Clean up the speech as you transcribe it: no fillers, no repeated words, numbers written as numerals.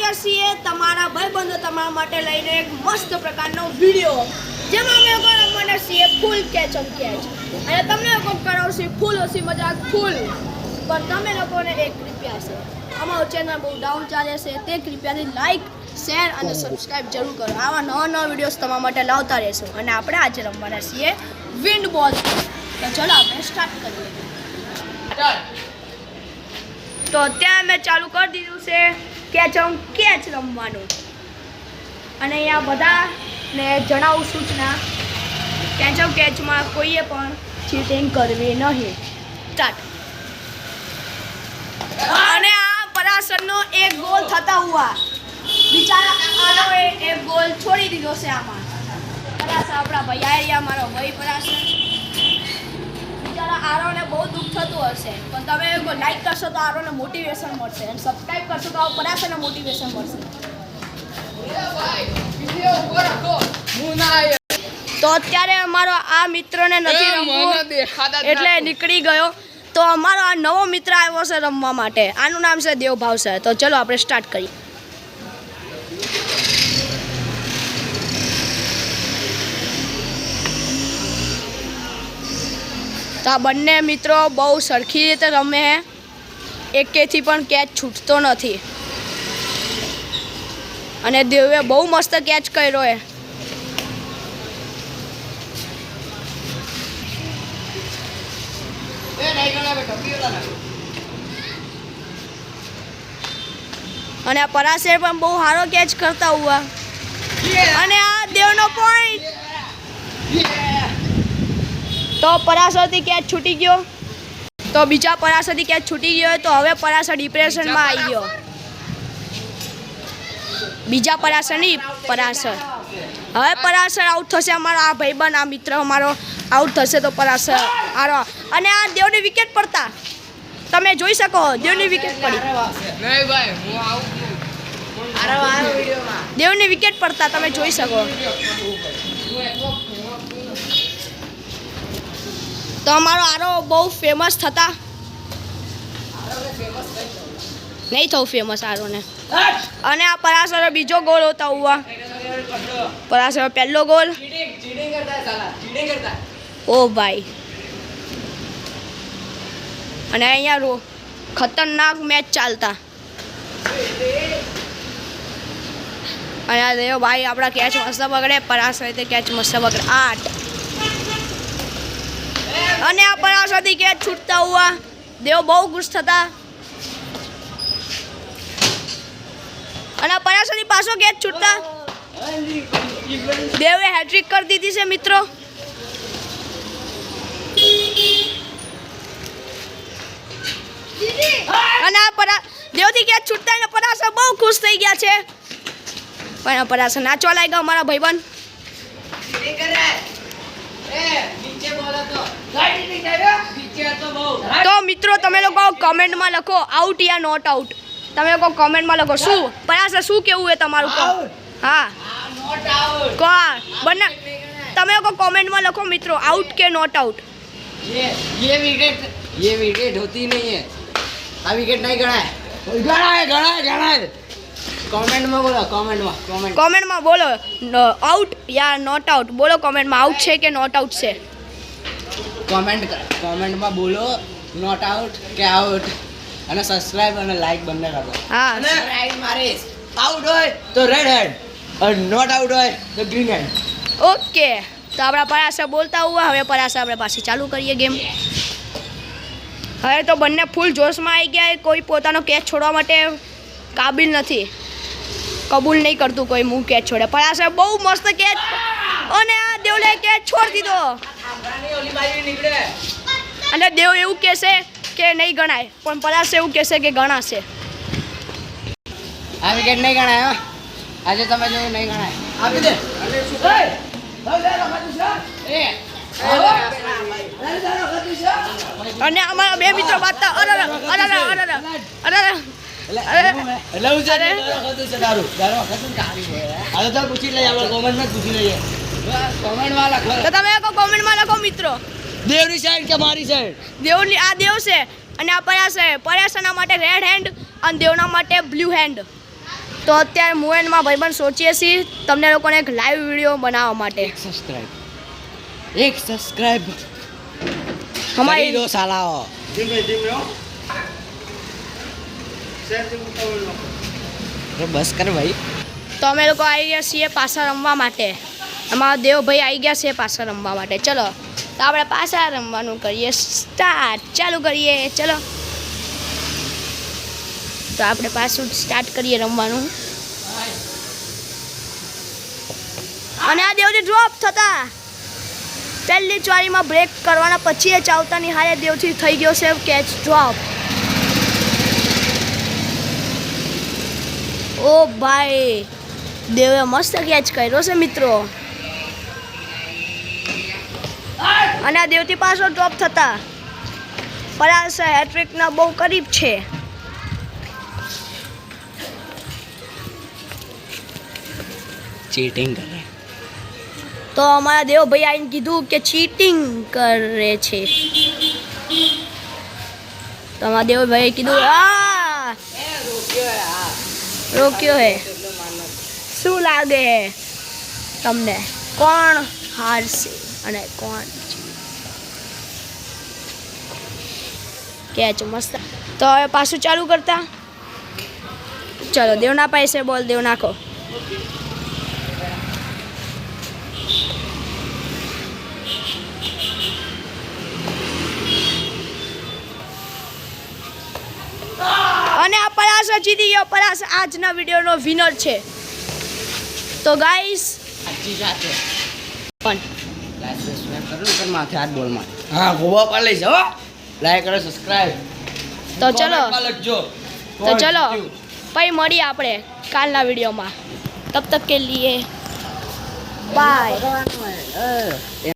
ગયા છીએ તમારા ભાઈબંધો તમારા માટે લઈને એક મસ્ત પ્રકારનો વિડીયો, જેમાં અમે લોકો રમવાના છીએ ફૂલ કેચમ કેચ, અને તમને લોકો કરાવશે ફૂલ ઓછી મજાક ફૂલ. પણ તમે લોકોને એક કૃપયા છે, અમારું ચેનલ બહુ ડાઉન ચાલે છે, તે કૃપયાથી લાઈક, શેર અને સબસ્ક્રાઈબ જરૂર કરો. આવા નવા નવા વિડીયોઝ તમારા માટે લાવતા રહેશું. અને આપણે આજે રમવાના છીએ વિન્ડ બોલ. તો ચલો આપણે સ્ટાર્ટ કરીએ. તો અત્યારે મેં ચાલુ કરી દીધું છે કેચમ કેચ રમવાનું. અને અહીંયા બધાને જણાવું સૂચના, કેચમ કેચમાં કોઈએ પણ ચીટિંગ કરવી નહીં. સ્ટાર્ટ. અને આ પરાશરનો એક ગોલ થતા હુઆ બિચારા આરોએ એક ગોલ છોડી દીધો છે. આમાં પરાશર આપણા ભાઈ આર્યા, મારો ભાઈ પરાશર. બિચારા આરોને બહુ દુઃખ થતું હશે, પણ તમે લાઈક કરશો તો આરોને મોટિવેશન મળશે, અને સબસ્ક્રાઈબ કરશો તો પરાશરને મોટિવેશન મળશે. તો અત્યારે અમારો આ મિત્રને નથી રમવું એટલે નીકળી ગયો. તો અમારો આ નવો મિત્ર આવ્યો છે રમવા માટે. આનું નામ છે દેવભાવ સર. તો ચલો આપણે સ્ટાર્ટ કરીએ. તો આ બંને મિત્રો બહુ સરખી રીતે રમે છે, એકેથી પણ કેચ છૂટતો નથી. અને દેવે બહુ મસ્ત કેચ કર્યો છે. અને આ પરાશર પણ બહુ સારો કેચ કરતા હુઆ. અને આ દેવનો પોઈન્ટ. તો પરાશરથી કેચ છૂટી ગયો. તો બીજા પરાશરથી કેચ છૂટી ગયો. તો હવે પરાશર ડિપ્રેશનમાં આવી ગયો. બીજા પરાશરની પરાશર. હવે પરાશર આઉટ થશે. અમારો આ ભાઈબંધ, આ મિત્ર અમારો આઉટ થશે. તો પરાશર આરો. અને આ દેવની વિકેટ પડતા તમે જોઈ શકો, દેવની વિકેટ પડી. દેવની વિકેટ પડતા તમે જોઈ શકો. તો અમારો આરો બહુ ફેમસ થતા નહીં થવું ફેમસ આરોને. અને આ પરાશર બીજો ગોલ હોતા હુઆ. પરાશર પહેલો ગોલ. ઓ ભાઈ. અને અહીંયા ખતરનાક મેચ ચાલતા. અહીંયા દેવ ભાઈ આપણા કેચ મસ્ત બગડે. પરાશર કેચ મસ્ત બગડે. 8. અને આ પરાશરથી કેચ છૂટતા હુઆ. દેવ બહુ ખુશ થતા. અને પરાશરથી પાછો કેચ છૂટતા. દેવે હેટ્રિક કરી દીધી છે મિત્રો. અને આ દેવથી કેચ છૂટતા અને પરાશર બહુ ખુશ થઈ ગયા છે. પણ પરાશર નાચવા લાગ્યા અમારા ભાઈબંધ. તો મિત્રો તમે લોકો કમેન્ટમાં લખો આઉટ યા નોટ આઉટ. તમે લોકો કમેન્ટમાં લખો શું પરાશર શું કેવું છે તમારું. હા બંને તમે લોકો કોમેન્ટમાં લખો મિત્રો, આઉટ કે નોટ આઉટ. ये विकेट होती नहीं है. આ વિકેટ નહીં ગણાય. ગણાય. કોમેન્ટમાં બોલો. કોમેન્ટમાં બોલો આઉટ યા નોટ આઉટ. બોલો કોમેન્ટમાં આઉટ છે કે નોટ આઉટ છે. કોમેન્ટમાં બોલો નોટ આઉટ કે આઉટ. અને સબસ્ક્રાઇબ અને લાઈક બંને કરો. હા. અને રાઈટ મારીશ. આઉટ હોય તો રેડ હેન્ડ, અને નોટ આઉટ હોય તો ગ્રીન હેન્ડ. ઓકે. તો આપણા પરાશર બોલતા હુઆ. હવે પરાશર આપણે પાછી ચાલુ કરીએ ગેમ. હવે તો બંને ફૂલ જોશમાં આવી ગયા. કોઈ પોતાનો કેચ છોડવા માટે કાબિલ નથી, કબૂલ નહીં કરતું કોઈ હું કેચ છોડે. પરાશર બહુ મસ્ત કેચ. અને આ દેવલે કેચ છોડી દીધો. અને દેવ એવું કહેશે કે નહીં ગણાય, પણ પરાશર એવું કહેશે કે ગણાશે. આ વિકેટ નહીં ગણાય. આજે તમે જોયું નહીં ગણાય. આપી દે. અને અમારા બે મિત્રો બાંધતા. તો તમે કોમેન્ટમાં લખો મિત્રો, દેવની સાઈડ કે મારી સાઈડ. દેવની આ દેવ છે અને આ પરાશર. પરાશરના માટે રેડ હેન્ડ અને દેવના માટે બ્લુ હેન્ડ. તો અત્યારે મુવેનમાં ભાઈબંધ સોચીએ છીએ તમને લોકોને એક લાઈવ વિડીયો બનાવવા માટે. એક સબસ્ક્રાઇબ અમારી કરી દો સાલાઓ. અરે બસ કર ભાઈ. તો અમે લોકો આવી ગયા છીએ પાછા રમવા માટે. અમારા દેવભાઈ આવી ગયા છે પાછા રમવા માટે. ચલો તો આપણે પાછા રમવાનું કરીએ સ્ટાર્ટ. ચાલુ કરીએ ચલો. તો આપણે પાછું સ્ટાર્ટ કરીએ રમવાનું. અને આ દેવથી ડ્રોપ થતા પહેલી ચોરીમાં બ્રેક કરવાના પછી એ ચાવતાની હારે દેવથી થઈ ગયો છે કેચ ડ્રોપ. ઓ ભાઈ દેવે મસ્ત કેચ કર્યો છે મિત્રો. અને આ દેવથી પાછો ડ્રોપ થતા પરાસ હેટ્રિકના બહુ કરીબ છે. ચીટિંગ કરે. તો અમારા દેવભાઈ આવીને કીધું કે ચીટિંગ કરે છે. તો અમારા દેવભાઈએ કીધું આ રોક્યો હે. શું લાગે હે તમને કોણ હારશે અને કોણ કેચ મસ્ત. તો હવે પાછું ચાલુ કરતા ચલો દેવના પાસે બોલ દેવ નાખો. અને આ પરાસ જીતી ગયો. પરાસ આજના વિડીયોનો વિનર છે. તો ગાઈસ સાચી સાથે પણ લાઈક સબસ્ક્રાઇબ કરો ને માથે હાથ બોલ માં. હા ગોવા પર લઈ જાઓ. લાઈક કરો સબસ્ક્રાઇબ. તો ચલો લખજો. તો ચલો પછી મળીએ આપણે કાલના વિડીયોમાં. તબ તક કે લીએ બાય.